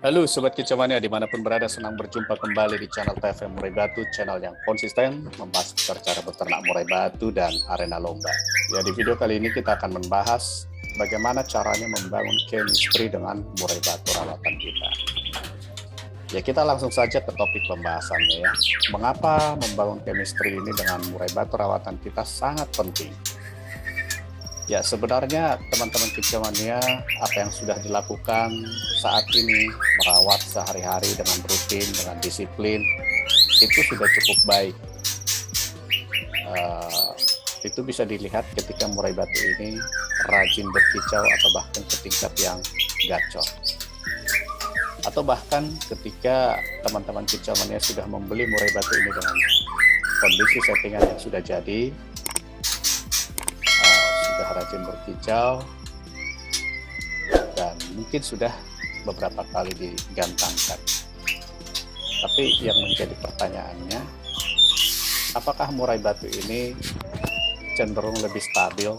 Halo Sobat Kicauania, dimanapun berada, senang berjumpa kembali di channel TFM Murai Batu, channel yang konsisten membahas seputar cara beternak murai batu dan arena lomba. Ya, di video kali ini kita akan membahas bagaimana caranya membangun chemistry dengan murai batu rawatan kita. Ya, kita langsung saja ke topik pembahasannya ya. Mengapa membangun chemistry ini dengan murai batu rawatan kita sangat penting? Ya, sebenarnya teman-teman kicauania, apa yang sudah dilakukan saat ini, merawat sehari-hari dengan rutin, dengan disiplin, itu sudah cukup baik. Itu bisa dilihat ketika murai batu ini rajin berkicau atau bahkan ke tingkat yang gacor. Atau bahkan ketika teman-teman kicauania sudah membeli murai batu ini dengan kondisi settingan yang sudah jadi, rajin berkicau, dan mungkin sudah beberapa kali digantangkan. Tapi yang menjadi pertanyaannya, apakah murai batu ini cenderung lebih stabil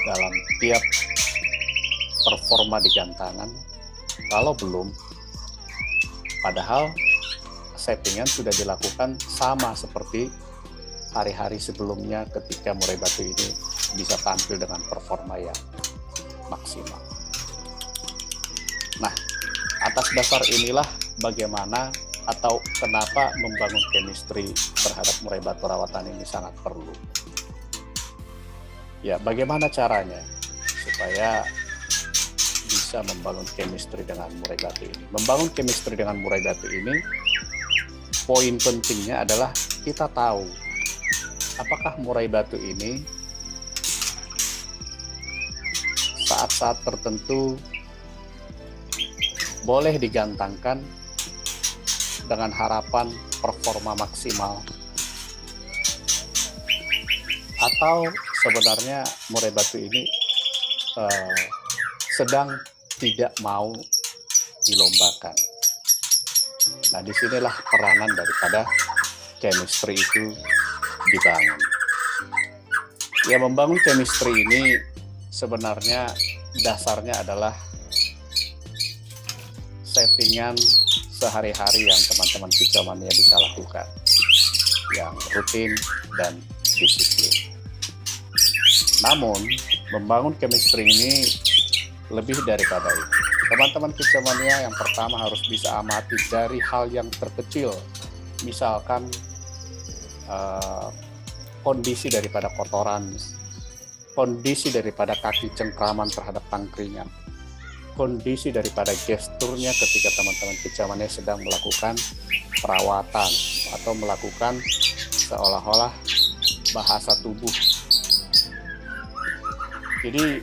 dalam tiap performa di gantangan? Kalau belum, padahal settingan sudah dilakukan sama seperti hari-hari sebelumnya ketika murai batu ini bisa tampil dengan performa yang maksimal. Nah, atas dasar inilah bagaimana atau kenapa membangun chemistry terhadap murai batu rawatan ini sangat perlu. Ya, bagaimana caranya supaya bisa membangun chemistry dengan murai batu ini? Membangun chemistry dengan murai batu ini, poin pentingnya adalah kita tahu apakah murai batu ini saat-saat tertentu boleh digantangkan dengan harapan performa maksimal, atau sebenarnya murai batu ini sedang tidak mau dilombakan. Nah, disinilah peranan daripada chemistry itu dibangun. Ya, membangun chemistry ini sebenarnya dasarnya adalah settingan sehari-hari yang teman-teman kicauania bisa lakukan, yang rutin dan disiplin. Namun, membangun chemistry ini lebih daripada itu. Teman-teman kicauania yang pertama harus bisa amati dari hal yang terkecil, misalkan kondisi daripada kotoran, kondisi daripada kaki cengkraman terhadap tangkringan, kondisi daripada gesturnya ketika teman-teman kicauania sedang melakukan perawatan atau melakukan seolah-olah bahasa tubuh. Jadi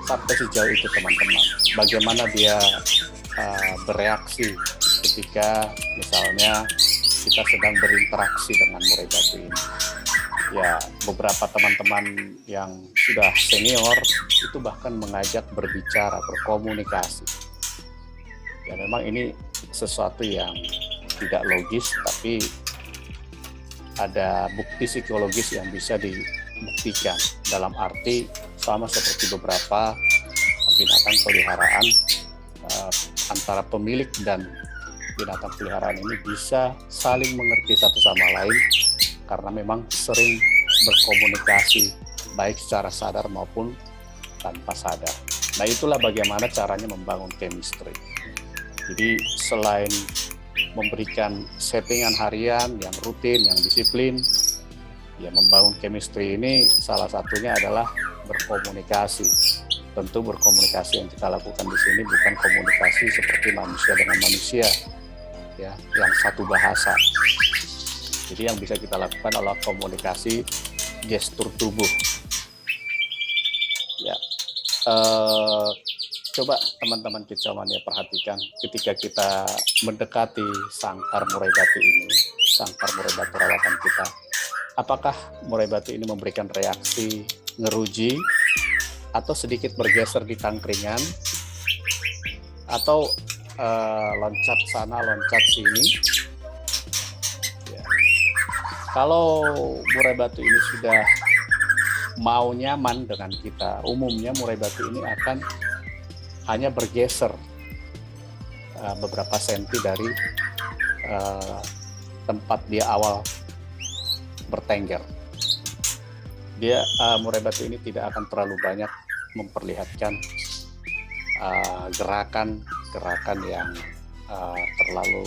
sampai sejauh itu teman-teman, bagaimana dia bereaksi ketika misalnya kita sedang berinteraksi dengan murai batu ini. Ya, beberapa teman-teman yang sudah senior itu bahkan mengajak berbicara, berkomunikasi. Ya, memang ini sesuatu yang tidak logis, tapi ada bukti psikologis yang bisa dibuktikan, dalam arti sama seperti beberapa binatang peliharaan, antara pemilik dan binatang peliharaan ini bisa saling mengerti satu sama lain karena memang sering berkomunikasi baik secara sadar maupun tanpa sadar. Nah, itulah bagaimana caranya membangun chemistry. Jadi selain memberikan settingan harian yang rutin, yang disiplin, ya membangun chemistry ini salah satunya adalah berkomunikasi. Tentu berkomunikasi yang kita lakukan di sini bukan komunikasi seperti manusia dengan manusia, ya, yang satu bahasa. Jadi yang bisa kita lakukan adalah komunikasi gestur tubuh. Ya, coba teman-teman kicauania perhatikan ketika kita mendekati sangkar murai batu ini, sangkar murai batu rawatan kita, apakah murai batu ini memberikan reaksi ngeruji atau sedikit bergeser di tangkringan, atau loncat sana loncat sini. Ya. Kalau murai batu ini sudah mau nyaman dengan kita, umumnya murai batu ini akan hanya bergeser beberapa senti dari tempat dia awal bertengger. Dia murai batu ini tidak akan terlalu banyak memperlihatkan gerakan yang terlalu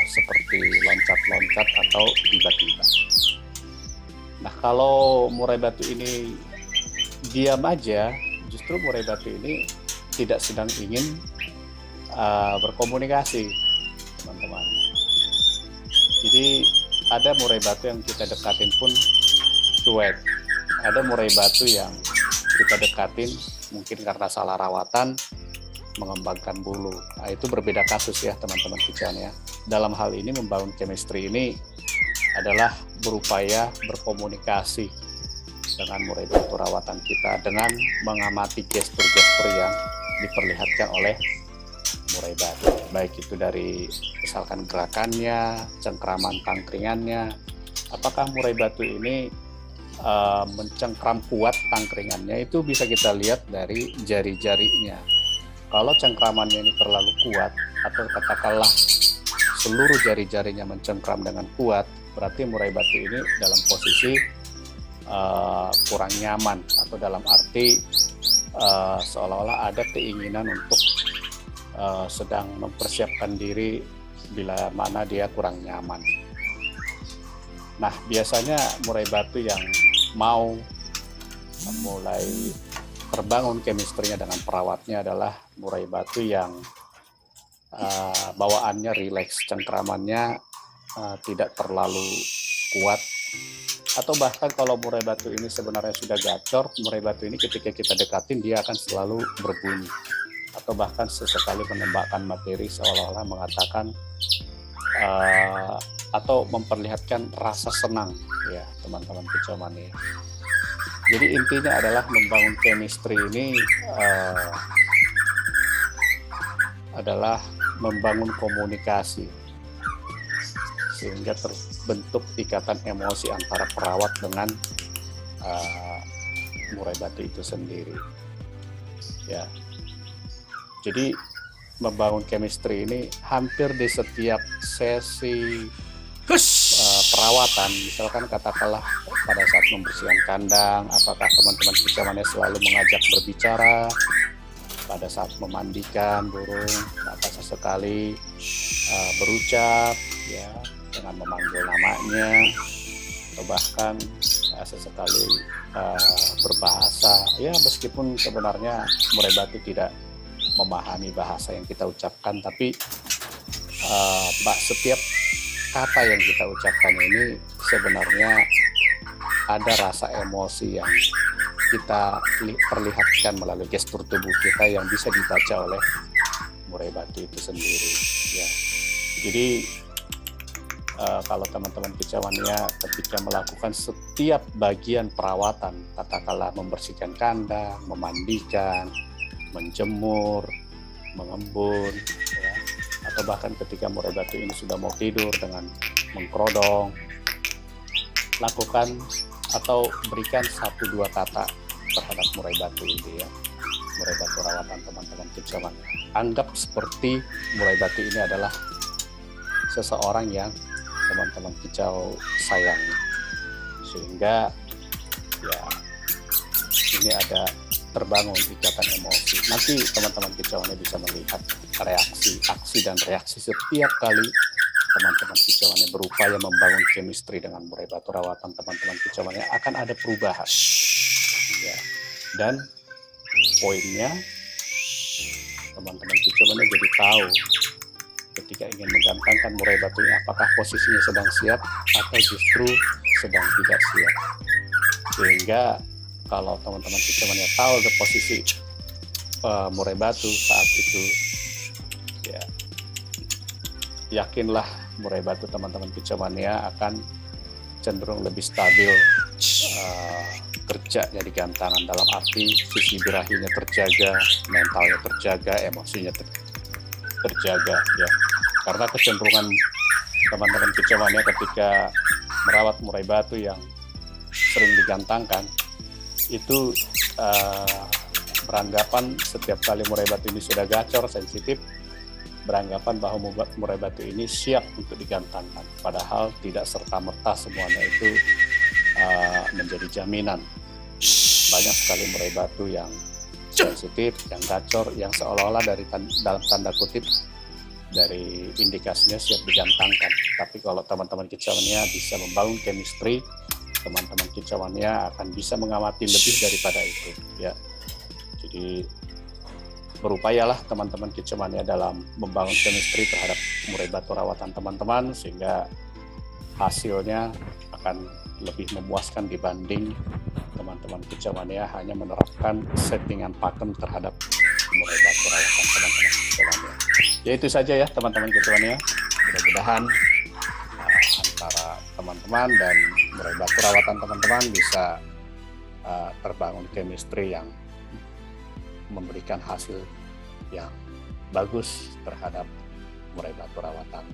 seperti loncat-loncat atau tiba-tiba. Nah, kalau murai batu ini diam aja, justru murai batu ini tidak sedang ingin berkomunikasi, teman-teman. Jadi ada murai batu yang kita dekatin pun cuek. Ada murai batu yang kita dekatin mungkin karena salah rawatan mengembangkan bulu. Nah, itu berbeda kasus ya, teman-teman kicauan ya. Dalam hal ini membangun chemistry ini adalah berupaya berkomunikasi dengan murai batu rawatan kita dengan mengamati gestur-gestur yang diperlihatkan oleh murai batu, baik itu dari misalkan gerakannya, cengkraman tangkringannya. Apakah murai batu ini mencengkram kuat tangkringannya, itu bisa kita lihat dari jari-jarinya. Kalau cengkramannya ini terlalu kuat atau katakanlah seluruh jari-jarinya mencengkram dengan kuat, berarti murai batu ini dalam posisi kurang nyaman, atau dalam arti seolah-olah ada keinginan untuk sedang mempersiapkan diri bila mana dia kurang nyaman. Nah, biasanya murai batu yang mau mulai terbangun chemistry-nya dengan perawatnya adalah murai batu yang bawaannya rileks, cengkramannya tidak terlalu kuat, atau bahkan kalau murai batu ini sebenarnya sudah gacor, murai batu ini ketika kita dekatin dia akan selalu berbunyi, atau bahkan sesekali menembakkan materi seolah-olah mengatakan atau memperlihatkan rasa senang ya, teman-teman kicauan ya. Jadi intinya adalah membangun chemistry ini adalah membangun komunikasi sehingga terbentuk ikatan emosi antara perawat dengan murai batu itu sendiri ya. Jadi membangun chemistry ini hampir di setiap sesi perawatan, misalkan katakanlah pada saat membersihkan kandang, apakah teman-teman kicauannya selalu mengajak berbicara, pada saat memandikan burung, maka sesekali berucap ya dengan memanggil namanya, atau bahkan sesekali berbahasa ya, meskipun sebenarnya murai batu tidak memahami bahasa yang kita ucapkan, tapi setiap kata yang kita ucapkan ini sebenarnya ada rasa emosi yang kita perlihatkan melalui gestur tubuh kita yang bisa dibaca oleh murai batu itu sendiri ya. Jadi kalau teman-teman kicauannya ketika melakukan setiap bagian perawatan, katakanlah membersihkan kandang, memandikan, menjemur, mengembun ya, atau bahkan ketika murai batu ini sudah mau tidur dengan mengkerodong, lakukan atau berikan 1-2 kata terhadap murai batu ini ya, murai batu rawatan teman-teman kicauan. Anggap seperti murai batu ini adalah seseorang yang teman-teman kicau sayang, sehingga ya ini ada terbangun ikatan emosi. Nanti teman-teman kicauannya bisa melihat reaksi, aksi dan reaksi setiap kali teman-teman kicauannya berupaya membangun chemistry dengan murai batu rawatan teman-teman kicauannya, akan ada perubahan ya. Dan poinnya teman-teman kicauannya jadi tahu ketika ingin menggantangkan murai batu ini apakah posisinya sedang siap atau justru sedang tidak siap, sehingga kalau teman-teman kicauannya tahu the posisi murai batu saat itu ya, yakinlah murai batu teman-teman kicauannya akan cenderung lebih stabil kerjanya di gantangan, dalam arti sisi birahinya terjaga, mentalnya terjaga, emosinya terjaga ya. Karena kecenderungan teman-teman kicauannya ketika merawat murai batu yang sering digantangkan, itu beranggapan setiap kali murai batu ini sudah gacor, sensitif, beranggapan bahwa murai batu ini siap untuk digantangkan. Padahal tidak serta-merta semuanya itu menjadi jaminan. Banyak sekali murai batu yang sensitif, yang gacor, yang seolah-olah dalam tanda kutip dari indikasinya siap digantangkan. Tapi kalau teman-teman kicauannya bisa membangun chemistry, teman-teman kicauannya akan bisa mengamati lebih daripada itu, ya. Jadi berupayalah teman-teman kicauannya dalam membangun chemistry terhadap murai batu rawatan teman-teman, sehingga hasilnya akan lebih memuaskan dibanding teman-teman kicauannya hanya menerapkan settingan pakem terhadap murai batu rawatan teman-teman kicauannya. Ya itu saja ya teman-teman kicauannya. Mudah-mudahan antara teman-teman dan murai batu rawatan teman-teman bisa terbangun chemistry yang memberikan hasil yang bagus terhadap murai batu rawatan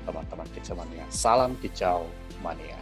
teman-teman kicau mania. Salam kicau mania.